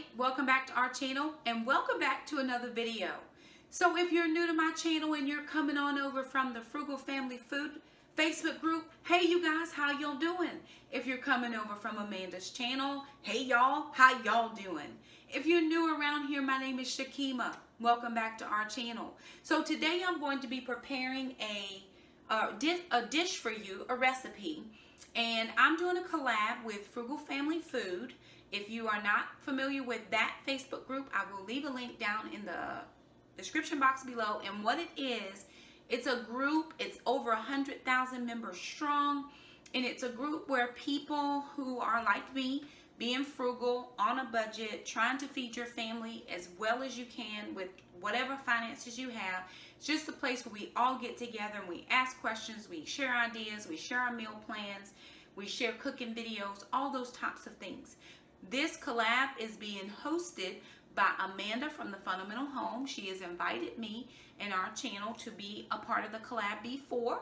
everybody, welcome back to our channel and welcome back to another video. So if you're new to my channel and you're coming on over from the Frugal Family Food Facebook group, hey you guys, how y'all doing? If you're coming over from Amanda's channel, hey y'all, how y'all doing? If you're new around here, my name is Shakema. Welcome back to our channel. So today I'm going to be preparing a dish for you, a recipe, and I'm doing a collab with Frugal Family Food. If you are not familiar with that Facebook group, I will leave a link down in the description box below. And what it is, it's a group, it's over 100,000 members strong, and it's a group where people who are like me, being frugal, on a budget, trying to feed your family as well as you can with whatever finances you have. It's just a place where we all get together and we ask questions, we share ideas, we share our meal plans, we share cooking videos, all those types of things. This collab is being hosted by Amanda from the Fundamental Home. She has invited me and our channel to be a part of the collab before.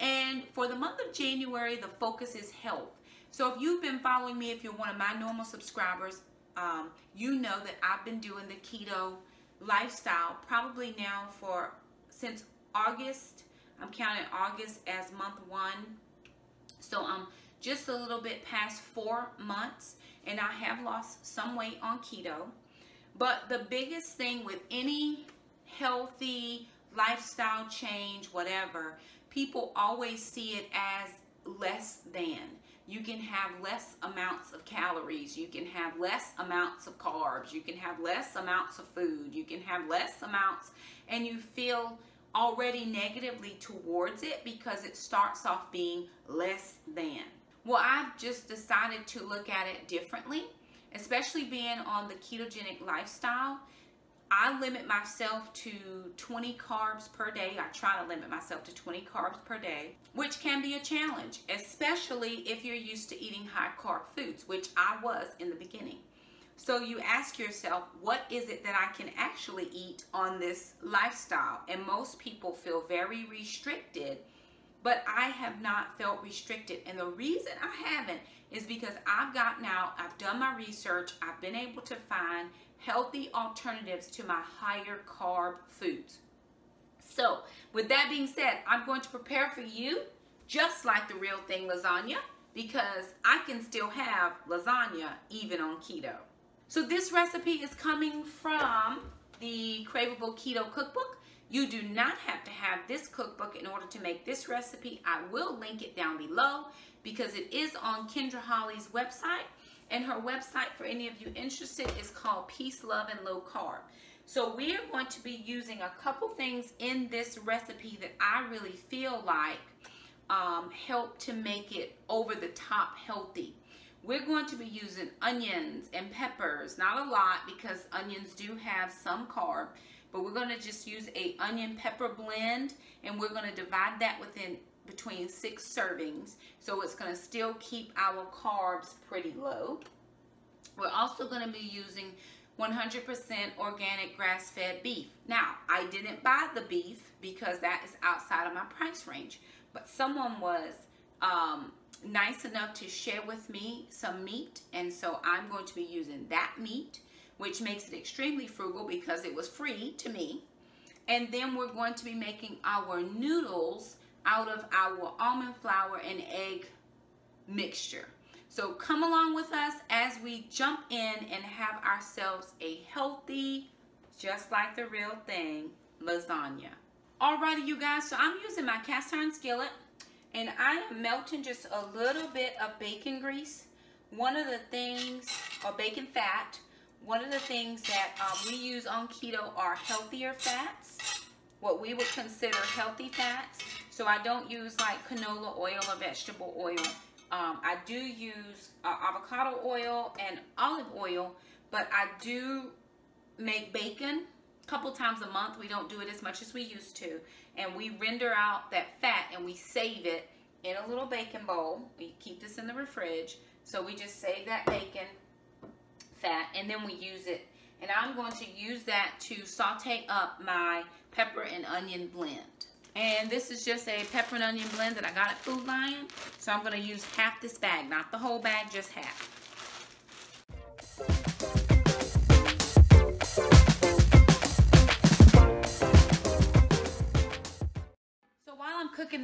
And for the month of January, the focus is health. So if you've been following me, if you're one of my normal subscribers, you know that I've been doing the keto lifestyle probably now since August. I'm counting August as month 1. So I'm just a little bit past 4 months, and I have lost some weight on keto. But the biggest thing with any healthy lifestyle change, whatever, people always see it as less than. You can have less amounts of calories, you can have less amounts of carbs, you can have less amounts of food, you can have less amounts, and you feel already negatively towards it because it starts off being less than. Well, I've just decided to look at it differently, especially being on the ketogenic lifestyle. I limit myself to 20 carbs per day. I try to limit myself to 20 carbs per day, which can be a challenge, especially if you're used to eating high carb foods, which I was in the beginning. So you ask yourself, what is it that I can actually eat on this lifestyle? And most people feel very restricted, but I have not felt restricted. And the reason I haven't is because I've gotten out, I've done my research, I've been able to find healthy alternatives to my higher carb foods. So with that being said, I'm going to prepare for you just like the real thing lasagna, because I can still have lasagna even on keto. So this recipe is coming from the Craveable Keto Cookbook. You do not have to have this cookbook in order to make this recipe. I will link it down below because it is on Kendra Holly's website. And her website, for any of you interested, is called Peace, Love, and Low Carb. So we are going to be using a couple things in this recipe that I really feel like help to make it over the top healthy. We're going to be using onions and peppers, not a lot because onions do have some carb, but we're going to just use a onion pepper blend, and we're going to divide that between 6 servings, so it's going to still keep our carbs pretty low. We're also going to be using 100% organic grass-fed beef. Now, I didn't buy the beef because that is outside of my price range, but someone was nice enough to share with me some meat, and so I'm going to be using that meat, which makes it extremely frugal because it was free to me. And then we're going to be making our noodles out of our almond flour and egg mixture. So come along with us as we jump in and have ourselves a healthy, just like the real thing, lasagna. Alrighty, you guys, so I'm using my cast iron skillet, and I am melting just a little bit of bacon grease. One of the things, or bacon fat, one of the things that we use on keto are healthier fats, what we would consider healthy fats. So I don't use like canola oil or vegetable oil. I do use avocado oil and olive oil, but I do make bacon a couple times a month. We don't do it as much as we used to. And we render out that fat and we save it in a little bacon bowl. We keep this in the fridge. So we just save that bacon fat and then we use it. And I'm going to use that to saute up my pepper and onion blend. And this is just a pepper and onion blend that I got at Food Lion. So I'm going to use half this bag, not the whole bag, just half.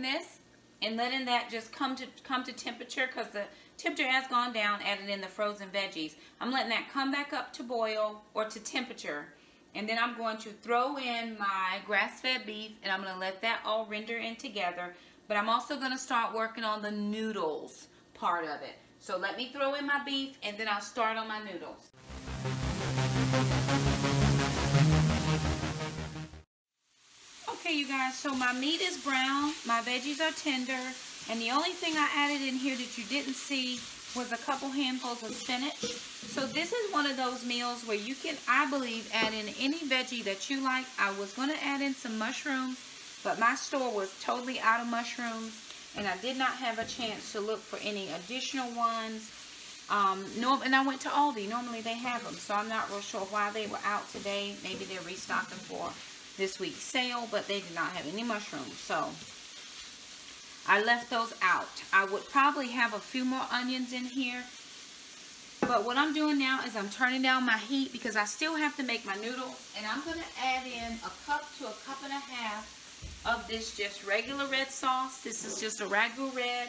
this and letting that just come to temperature, because the temperature has gone down, added in the frozen veggies. I'm letting that come back up to boil or to temperature. And then I'm going to throw in my grass-fed beef, and I'm going to let that all render in together. But I'm also going to start working on the noodles part of it. So let me throw in my beef, and then I'll start on my noodles. Okay, you guys, so my meat is brown, my veggies are tender, and the only thing I added in here that you didn't see was a couple handfuls of spinach. So this is one of those meals where you can, I believe, add in any veggie that you like. I was going to add in some mushrooms, but my store was totally out of mushrooms, and I did not have a chance to look for any additional ones. And I went to Aldi. Normally they have them, so I'm not real sure why they were out today. Maybe they're restocking for this week's sale, but they did not have any mushrooms, so I left those out. I would probably have a few more onions in here, but what I'm doing now is I'm turning down my heat because I still have to make my noodles, and I'm going to add in a cup to a cup and a half of this just regular red sauce. This is just a ragu red.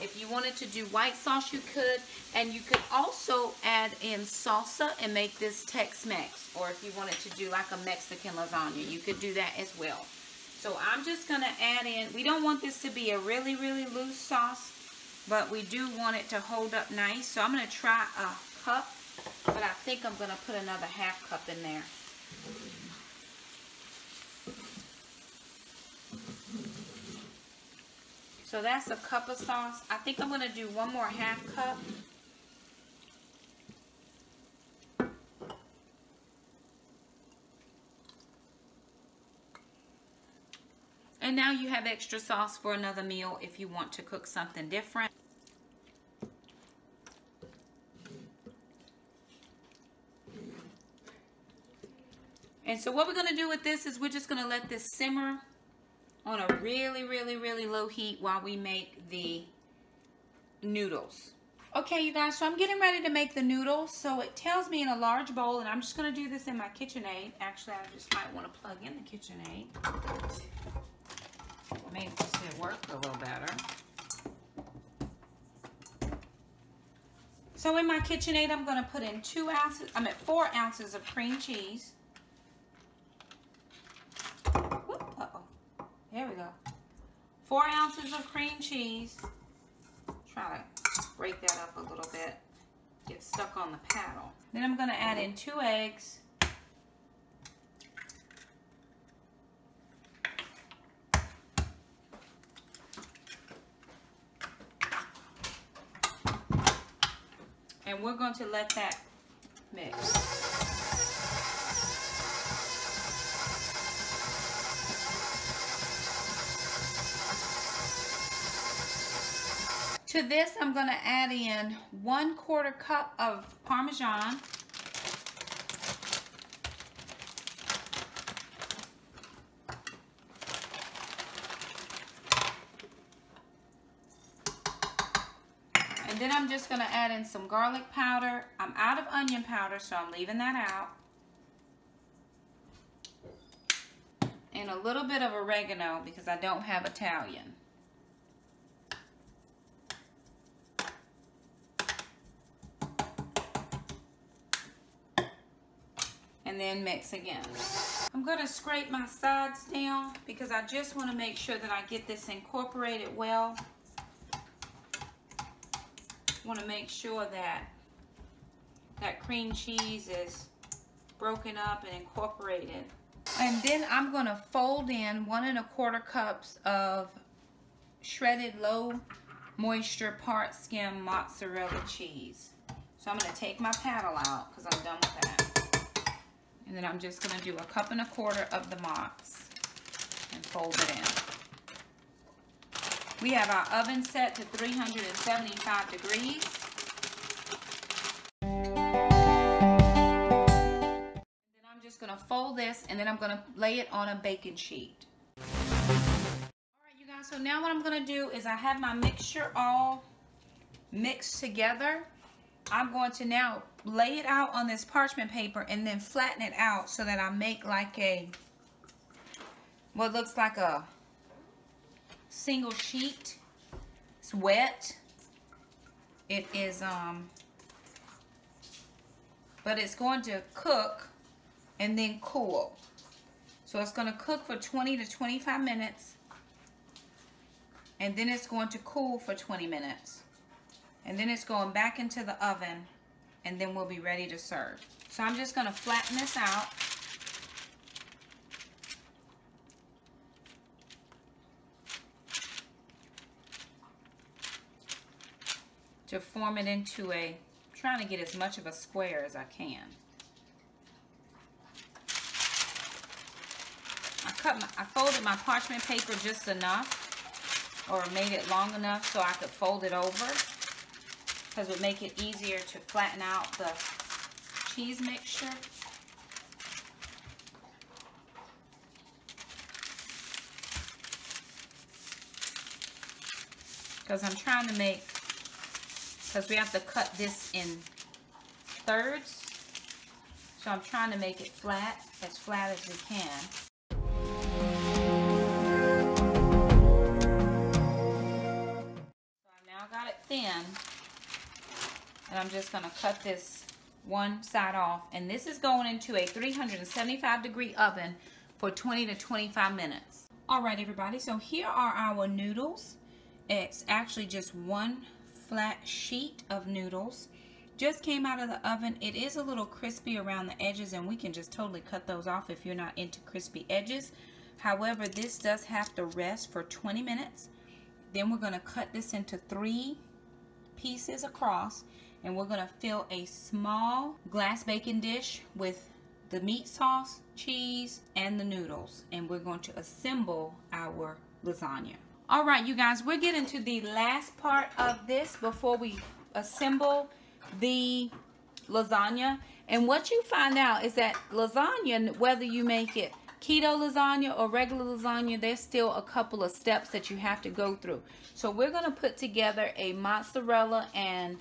If you wanted to do white sauce, you could, and you could also add in salsa and make this Tex-Mex, or if you wanted to do like a Mexican lasagna, you could do that as well. So I'm just going to add in, we don't want this to be a really, really loose sauce, but we do want it to hold up nice. So I'm going to try a cup, but I think I'm going to put another half cup in there. So that's a cup of sauce. I think I'm going to do one more half cup. And now you have extra sauce for another meal if you want to cook something different. And so what we're going to do with this is we're just going to let this simmer on a really, really, really low heat while we make the noodles. Okay, you guys, so I'm getting ready to make the noodles. So it tells me in a large bowl, and I'm just going to do this in my KitchenAid. Actually, I just might want to plug in the KitchenAid. Make this work a little better. So in my KitchenAid, I'm going to put in 4 ounces of cream cheese. There we go. 4 ounces of cream cheese. Try to break that up a little bit. Get stuck on the paddle. Then I'm going to add in 2 eggs. And we're going to let that mix. To this, I'm going to add in 1/4 cup of Parmesan. And then I'm just going to add in some garlic powder. I'm out of onion powder, so I'm leaving that out. And a little bit of oregano because I don't have Italian. And then mix again. I'm going to scrape my sides down because I just want to make sure that I get this incorporated well. Want to make sure that that cream cheese is broken up and incorporated. And then I'm going to fold in 1 1/4 cups of shredded low moisture part skim mozzarella cheese. So I'm going to take my paddle out because I'm done with that. And then I'm just going to do 1 1/4 cups of the mozz and fold it in. We have our oven set to 375 degrees. And then I'm just going to fold this, and then I'm going to lay it on a baking sheet. Alright, you guys, so now what I'm going to do is I have my mixture all mixed together. I'm going to now lay it out on this parchment paper and then flatten it out so that I make like a, what looks like a single sheet. It's wet. It is, but it's going to cook and then cool. So it's going to cook for 20 to 25 minutes. And then it's going to cool for 20 minutes. And then it's going back into the oven. And then we'll be ready to serve. So I'm just going to flatten this out. To form it into a, trying to get as much of a square as I can. I folded my parchment paper just enough, or made it long enough so I could fold it over, because it would make it easier to flatten out the cheese mixture. Because I'm trying to make, because we have to cut this in thirds, so I'm trying to make it flat as we can. Got it thin, and I'm just going to cut this one side off, and this is going into a 375-degree oven for 20 to 25 minutes. Alright everybody, so here are our noodles. It's actually just one flat sheet of noodles. Just came out of the oven. It is a little crispy around the edges, and we can just totally cut those off if you're not into crispy edges. However, this does have to rest for 20 minutes. Then we're going to cut this into 3 pieces across, and we're going to fill a small glass baking dish with the meat sauce, cheese, and the noodles, and we're going to assemble our lasagna. All right, you guys, we're getting to the last part of this before we assemble the lasagna. And what you find out is that lasagna, whether you make it keto lasagna or regular lasagna, there's still a couple of steps that you have to go through. So we're going to put together a mozzarella, and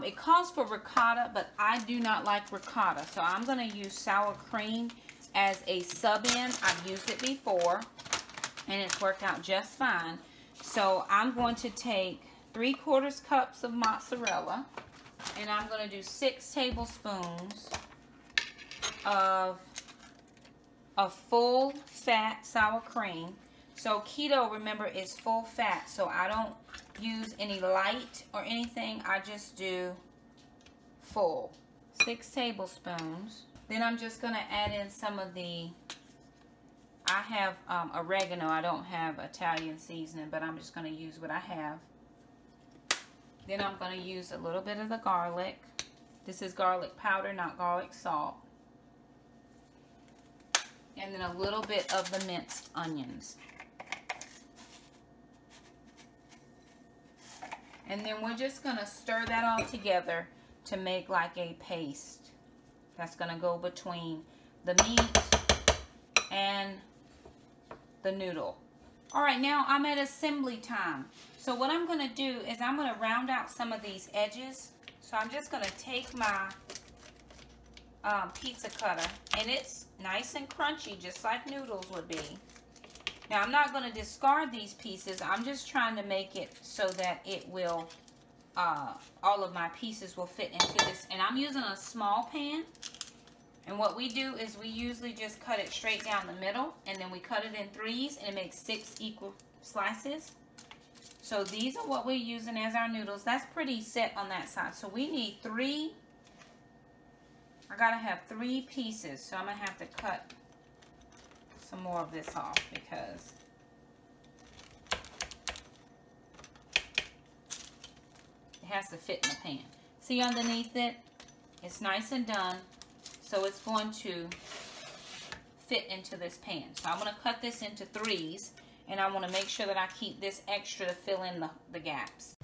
it calls for ricotta, but I do not like ricotta. So I'm going to use sour cream as a sub-in. I've used it before, and it's worked out just fine. So I'm going to take 3/4 cups of mozzarella, and I'm going to do 6 tablespoons of full fat sour cream. So keto, remember, is full fat, so I don't use any light or anything. I just do full. 6 tablespoons. Then I'm just going to add in some of the, I have oregano. I don't have Italian seasoning, but I'm just going to use what I have. Then I'm going to use a little bit of the garlic. This is garlic powder, not garlic salt. And then a little bit of the minced onions. And then we're just going to stir that all together to make like a paste. That's going to go between the meat and the noodle. Alright, now I'm at assembly time. So what I'm going to do is I'm going to round out some of these edges. So I'm just going to take my pizza cutter, and it's nice and crunchy just like noodles would be. Now I'm not going to discard these pieces. I'm just trying to make it so that it will, all of my pieces will fit into this. And I'm using a small pan. And what we do is we usually just cut it straight down the middle, and then we cut it in 3s, and it makes 6 equal slices. So these are what we're using as our noodles. That's pretty set on that side. So we need 3. I gotta have 3 pieces, so I'm gonna have to cut some more of this off because it has to fit in the pan. See underneath it? It's nice and done, so it's going to fit into this pan. So I'm gonna cut this into 3s, and I wanna make sure that I keep this extra to fill in the gaps.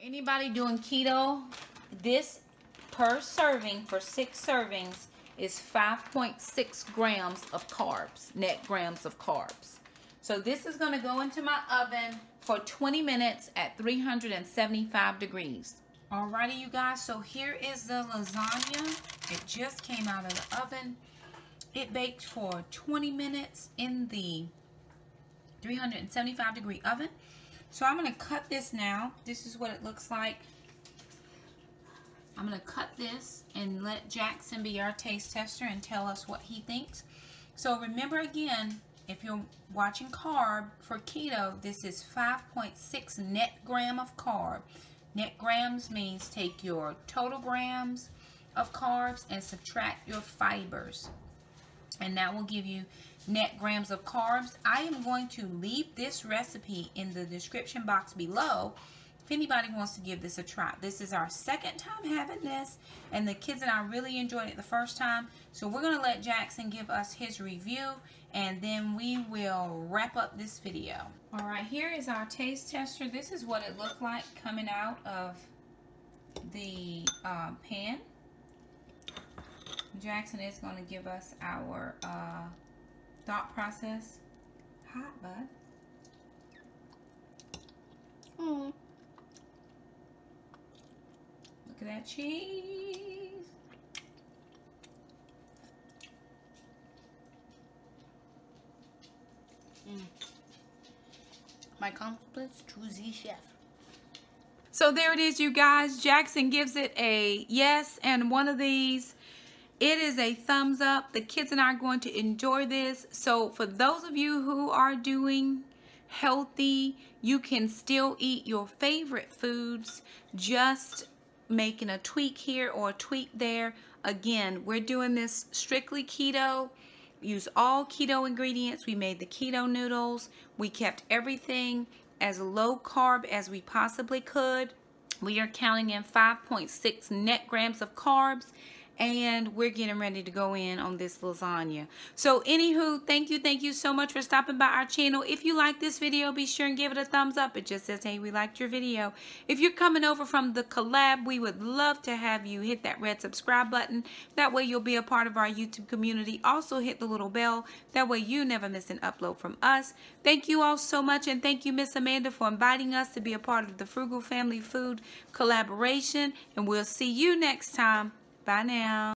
Anybody doing keto, this per serving for 6 servings is 5.6 grams of carbs, net grams of carbs. So this is going to go into my oven for 20 minutes at 375 degrees. Alrighty, you guys, so here is the lasagna. It just came out of the oven. It baked for 20 minutes in the 375 degree oven. So I'm going to cut this now. This is what it looks like. I'm going to cut this and let Jackson be our taste tester and tell us what he thinks. So remember again, if you're watching carb for keto, this is 5.6 net gram of carb. Net grams means take your total grams of carbs and subtract your fibers. And that will give you net grams of carbs. I am going to leave this recipe in the description box below if anybody wants to give this a try. This is our second time having this, and the kids and I really enjoyed it the first time. So we're going to let Jackson give us his review, and then we will wrap up this video. All right, here is our taste tester. This is what it looked like coming out of the pan. Jackson is going to give us our thought process. Hot, bud. Mm. Look at that cheese. My compliments to the chef. So there it is, you guys. Jackson gives it a yes, and one of these, it is a thumbs up. The kids and I are going to enjoy this. So for those of you who are doing healthy, you can still eat your favorite foods, just making a tweak here or a tweak there. Again, we're doing this strictly keto. Use all keto ingredients. We made the keto noodles. We kept everything as low carb as we possibly could. We are counting in 5.6 net grams of carbs, and we're getting ready to go in on this lasagna. So anywho, thank you so much for stopping by our channel. If you like this video, be sure and give it a thumbs up. It just says, hey, we liked your video. If you're coming over from the collab, we would love to have you hit that red subscribe button. That way you'll be a part of our YouTube community. Also hit the little bell. That way you never miss an upload from us. Thank you all so much, and thank you, Miss Amanda, for inviting us to be a part of the Frugal Family Food collaboration. And we'll see you next time. Bye now.